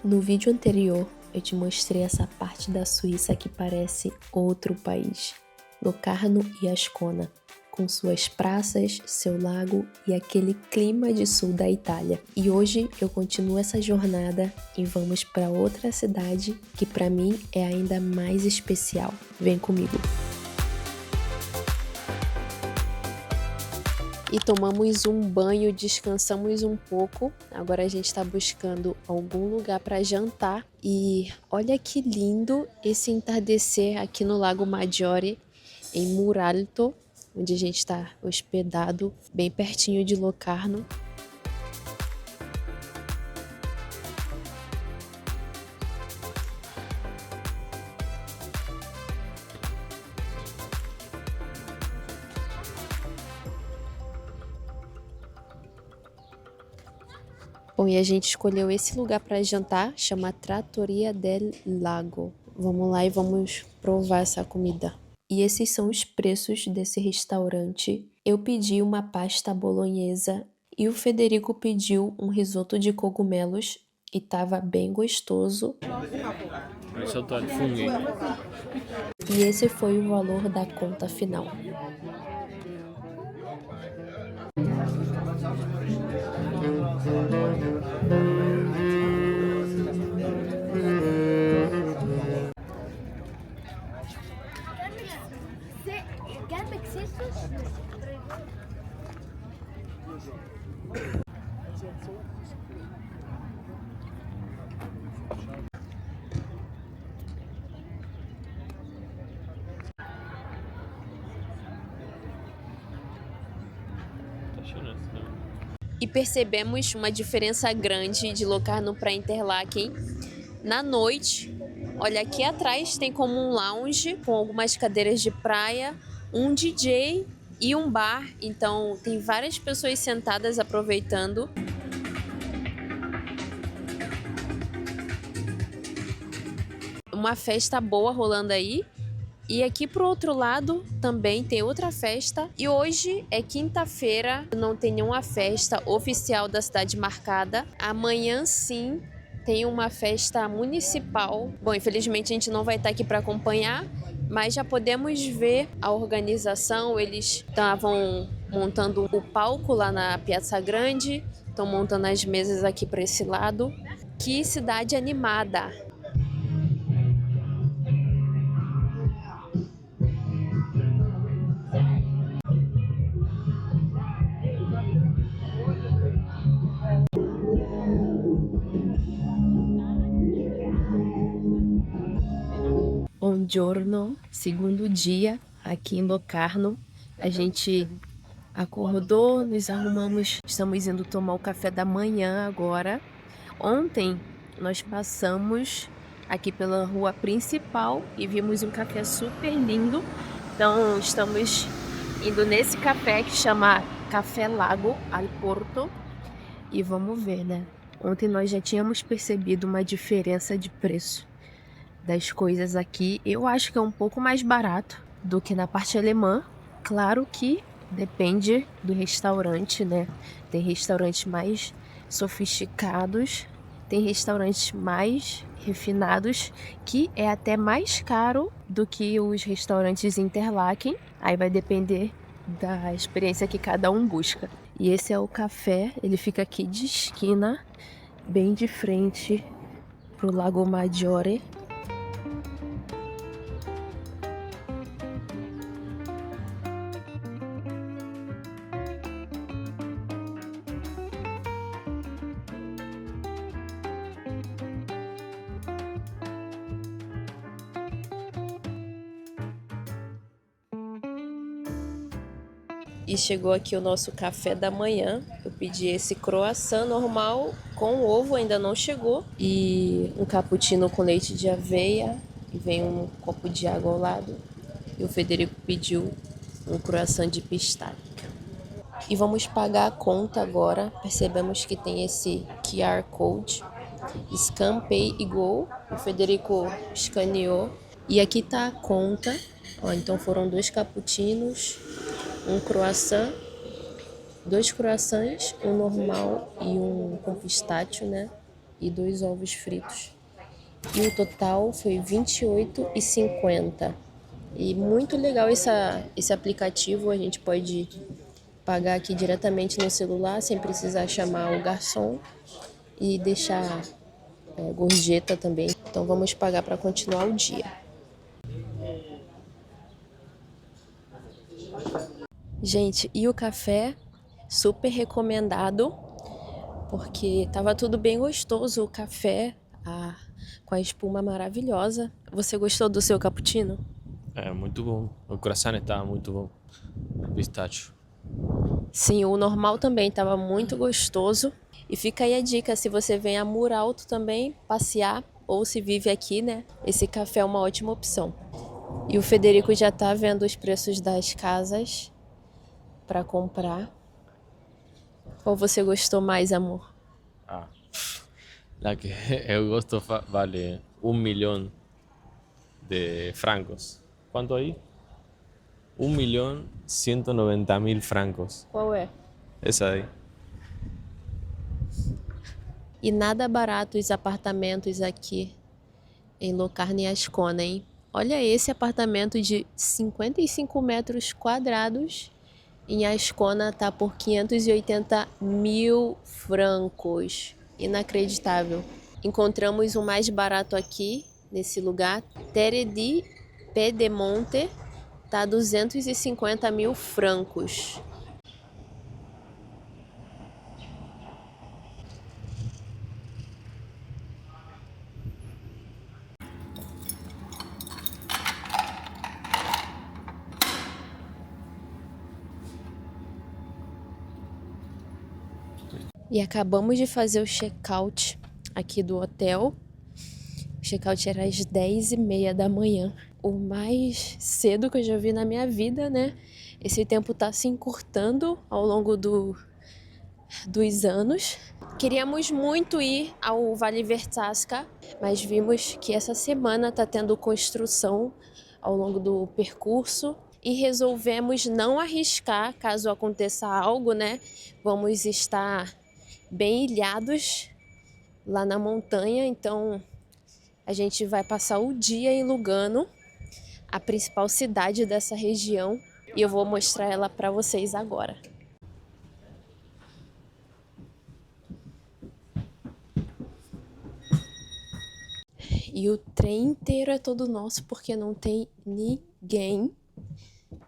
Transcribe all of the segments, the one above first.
No vídeo anterior, eu te mostrei essa parte da Suíça que parece outro país, Locarno e Ascona, com suas praças, seu lago e aquele clima de sul da Itália. E hoje eu continuo essa jornada e vamos para outra cidade que para mim é ainda mais especial. Vem comigo! E tomamos um banho, descansamos um pouco. Agora a gente está buscando algum lugar para jantar. E olha que lindo esse entardecer aqui no Lago Maggiore, em Muralto, onde a gente está hospedado, bem pertinho de Locarno. Bom, e a gente escolheu esse lugar para jantar, chama Trattoria del Lago. Vamos lá e vamos provar essa comida. E esses são os preços desse restaurante. Eu pedi uma pasta bolonhesa e o Federico pediu um risoto de cogumelos e tava bem gostoso. E esse foi o valor da conta final. E percebemos uma diferença grande de Locarno para Interlaken na noite. Olha, aqui atrás tem como um lounge com algumas cadeiras de praia, um DJ e um bar. Então tem várias pessoas sentadas aproveitando. Uma festa boa rolando aí. E aqui pro outro lado também tem outra festa. E hoje é quinta-feira, não tem nenhuma festa oficial da cidade marcada. Amanhã sim tem uma festa municipal. Bom, infelizmente a gente não vai estar aqui para acompanhar, mas já podemos ver a organização. Eles estavam montando o palco lá na Piazza Grande, estão montando as mesas aqui para esse lado. Que cidade animada! Buongiorno, segundo dia aqui em Locarno. A gente acordou, nos arrumamos, estamos indo tomar o café da manhã agora. Ontem nós passamos aqui pela rua principal e vimos um café super lindo. Então estamos indo nesse café que chama Café Lago al Porto e vamos ver, né? Ontem nós já tínhamos percebido uma diferença de preço das coisas aqui. Eu acho que é um pouco mais barato do que na parte alemã. Claro que depende do restaurante, né? Tem restaurantes mais sofisticados, tem restaurantes mais refinados, que é até mais caro do que os restaurantes Interlaken. Aí vai depender da experiência que cada um busca. E esse é o café, ele fica aqui de esquina, bem de frente pro Lago Maggiore. E chegou aqui o nosso café da manhã. Eu pedi esse croissant normal com ovo, ainda não chegou. E um cappuccino com leite de aveia. E vem um copo de água ao lado. E o Federico pediu um croissant de pistache. E vamos pagar a conta agora. Percebemos que tem esse QR Code. Scan, Pay e Go. O Federico escaneou. E aqui tá a conta. Ó, então foram 2 cappuccinos, um croissant, 2 croissants, um normal e um com pistácio, né? e 2 ovos fritos. E o total foi R$ 28,50. E muito legal esse aplicativo, a gente pode pagar aqui diretamente no celular, sem precisar chamar o garçom e deixar gorjeta também. Então vamos pagar para continuar o dia. Gente, e o café? Super recomendado, porque tava tudo bem gostoso, o café com a espuma maravilhosa. Você gostou do seu cappuccino? É muito bom. O croissant estava muito bom. Pistacho. Sim, o normal também estava muito gostoso. E fica aí a dica, se você vem a Muralto também passear, ou se vive aqui, né? Esse café é uma ótima opção. E o Federico já tá vendo os preços das casas para comprar. Qual você gostou mais, amor? Ah, la que eu gosto vale 1 millón de francos. ¿Cuánto ahí? 1.190.000 francos. Qual é? Esa ahí. E nada barato os apartamentos aqui em Locarno e Ascona, hein? Olha esse apartamento de 55 metros quadrados em Ascona tá por 580 mil francos. Inacreditável. Encontramos o mais barato aqui, nesse lugar. Terre di Pedemonte tá 250 mil francos. E acabamos de fazer o check-out aqui do hotel. O check-out era às 10h30 da manhã. O mais cedo que eu já vi na minha vida, né? Esse tempo tá se encurtando ao longo dos anos. Queríamos muito ir ao Vale Vertasca, mas vimos que essa semana tá tendo construção ao longo do percurso e resolvemos não arriscar caso aconteça algo, né? Vamos estar bem ilhados lá na montanha, então a gente vai passar o dia em Lugano, a principal cidade dessa região, e eu vou mostrar ela para vocês agora. E o trem inteiro é todo nosso porque não tem ninguém.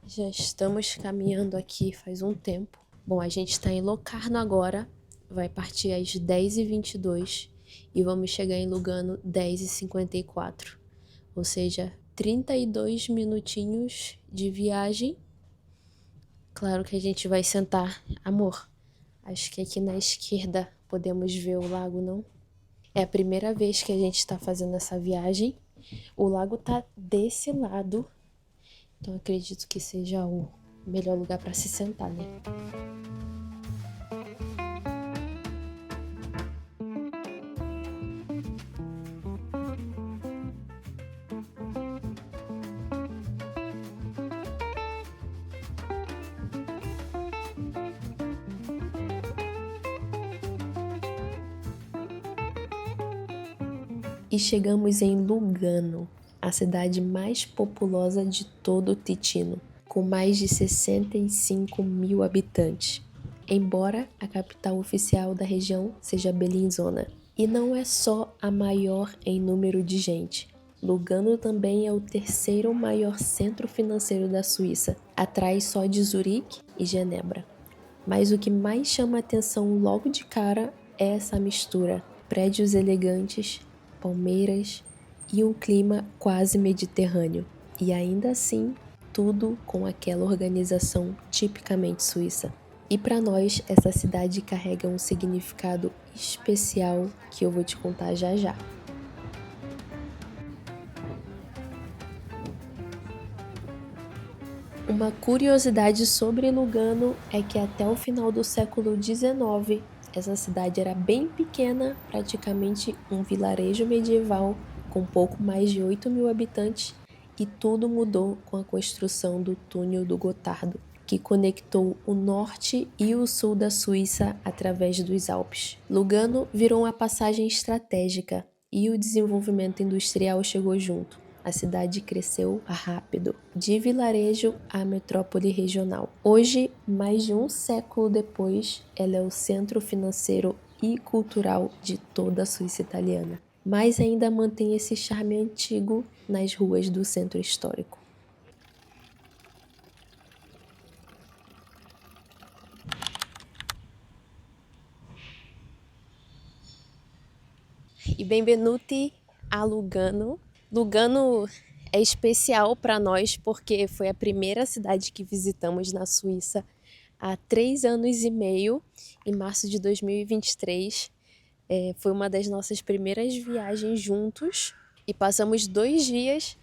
Já estamos caminhando aqui faz um tempo. Bom, a gente está em Locarno agora, vai partir às 10h22 e vamos chegar em Lugano 10h54. Ou seja, 32 minutinhos de viagem. Claro que a gente vai sentar. Amor, acho que aqui na esquerda podemos ver o lago, não? É a primeira vez que a gente está fazendo essa viagem. O lago tá desse lado, então acredito que seja o melhor lugar para se sentar, né? E chegamos em Lugano, a cidade mais populosa de todo o Ticino, com mais de 65 mil habitantes, embora a capital oficial da região seja Bellinzona. E não é só a maior em número de gente. Lugano também é o terceiro maior centro financeiro da Suíça, atrás só de Zurique e Genebra. Mas o que mais chama a atenção logo de cara é essa mistura: prédios elegantes, palmeiras e um clima quase mediterrâneo. E ainda assim, tudo com aquela organização tipicamente suíça. E para nós, essa cidade carrega um significado especial que eu vou te contar já já. Uma curiosidade sobre Lugano é que até o final do século XIX, essa cidade era bem pequena, praticamente um vilarejo medieval com pouco mais de 8 mil habitantes, e tudo mudou com a construção do túnel do Gotardo, que conectou o norte e o sul da Suíça através dos Alpes. Lugano virou uma passagem estratégica e o desenvolvimento industrial chegou junto. A cidade cresceu rápido, de vilarejo à metrópole regional. Hoje, mais de um século depois, ela é o centro financeiro e cultural de toda a Suíça italiana, mas ainda mantém esse charme antigo nas ruas do centro histórico. E benvenuti a Lugano. Lugano é especial para nós porque foi a primeira cidade que visitamos na Suíça há 3 anos e meio, em março de 2023. Foi uma das nossas primeiras viagens juntos e passamos 2 dias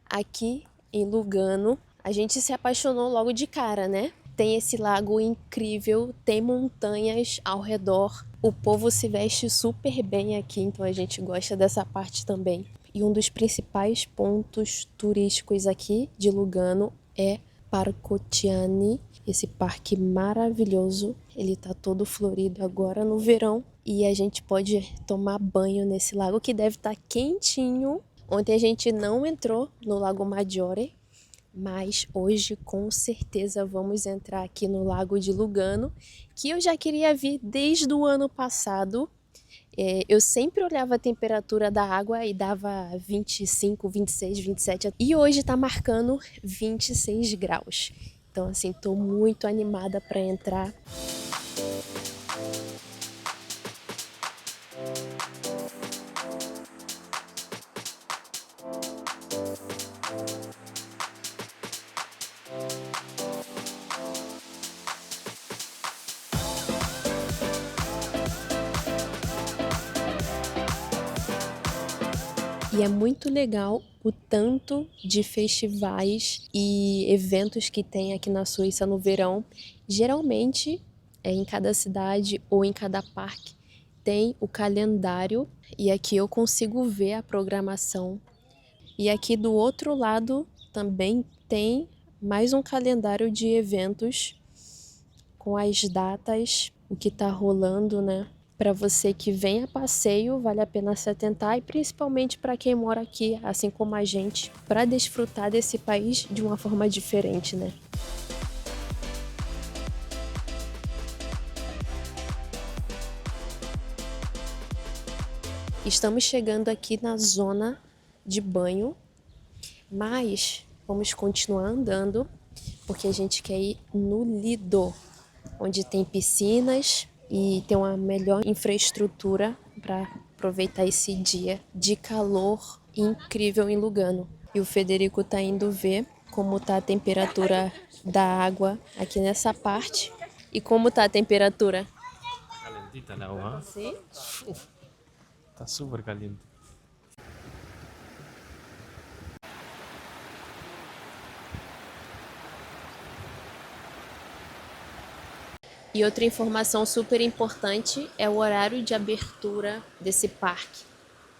aqui em Lugano. A gente se apaixonou logo de cara, né? Tem esse lago incrível, tem montanhas ao redor. O povo se veste super bem aqui, então a gente gosta dessa parte também. E um dos principais pontos turísticos aqui de Lugano é Parcocciani, esse parque maravilhoso. Ele tá todo florido agora no verão e a gente pode tomar banho nesse lago que deve estar quentinho. Ontem a gente não entrou no Lago Maggiore, mas hoje com certeza vamos entrar aqui no Lago de Lugano, que eu já queria vir desde o ano passado. Eu sempre olhava a temperatura da água e dava 25, 26, 27 e hoje está marcando 26 graus. Então assim, estou muito animada para entrar. E é muito legal o tanto de festivais e eventos que tem aqui na Suíça no verão. Geralmente, em cada cidade ou em cada parque, tem o calendário e aqui eu consigo ver a programação. E aqui do outro lado também tem mais um calendário de eventos com as datas, o que está rolando, né? Para você que vem a passeio, vale a pena se atentar e principalmente para quem mora aqui, assim como a gente, para desfrutar desse país de uma forma diferente, né? Estamos chegando aqui na zona de banho, mas vamos continuar andando porque a gente quer ir no Lido, onde tem piscinas e tem uma melhor infraestrutura para aproveitar esse dia de calor incrível em Lugano. E o Federico tá indo ver como tá a temperatura da água aqui nessa parte. E como tá a temperatura? Calentita la agua. Sim. Está súper caliente. E outra informação super importante é o horário de abertura desse parque.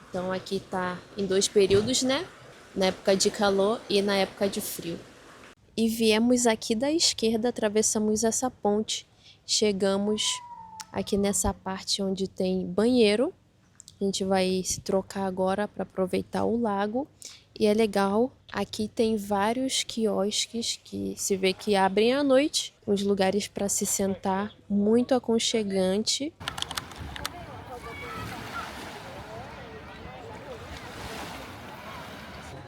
Então aqui tá em 2 períodos, né? Na época de calor e na época de frio. E viemos aqui da esquerda, atravessamos essa ponte, chegamos aqui nessa parte onde tem banheiro. A gente vai se trocar agora para aproveitar o lago. E é legal, aqui tem vários quiosques que se vê que abrem à noite, uns lugares para se sentar, muito aconchegante.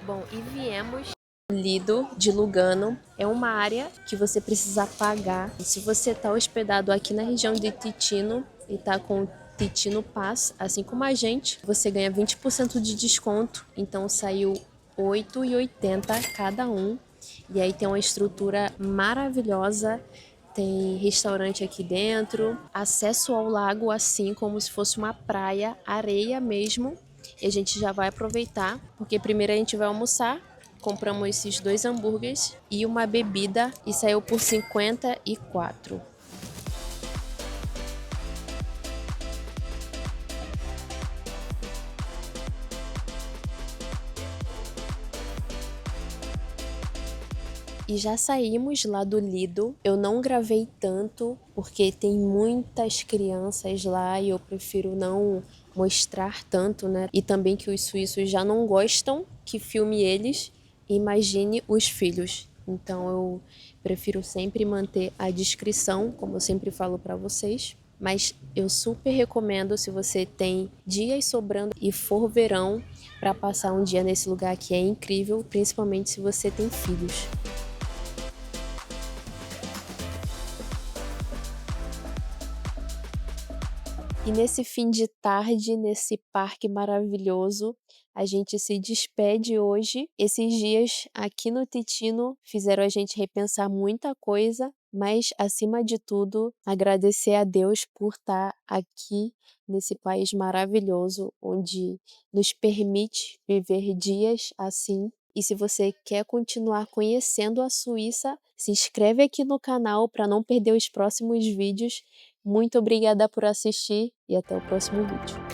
Bom, e viemos Lido de Lugano. É uma área que você precisa pagar. E se você está hospedado aqui na região de Ticino e está com o Ticino Pass, assim como a gente, você ganha 20% de desconto. Então saiu R$ 8,80 cada um. E aí tem uma estrutura maravilhosa. Tem restaurante aqui dentro, acesso ao lago assim como se fosse uma praia, areia mesmo. E a gente já vai aproveitar, porque primeiro a gente vai almoçar. Compramos esses 2 hambúrgueres e uma bebida e saiu por 54. E já saímos lá do Lido. Eu não gravei tanto porque tem muitas crianças lá e eu prefiro não mostrar tanto, né? E também que os suíços já não gostam que filme eles, imagine os filhos. Então eu prefiro sempre manter a discrição, como eu sempre falo para vocês. Mas eu super recomendo se você tem dias sobrando e for verão para passar um dia nesse lugar que é incrível, principalmente se você tem filhos. E nesse fim de tarde, nesse parque maravilhoso, a gente se despede hoje. Esses dias aqui no Ticino fizeram a gente repensar muita coisa, mas acima de tudo, agradecer a Deus por estar aqui nesse país maravilhoso, onde nos permite viver dias assim. E se você quer continuar conhecendo a Suíça, se inscreve aqui no canal para não perder os próximos vídeos. Muito obrigada por assistir e até o próximo vídeo.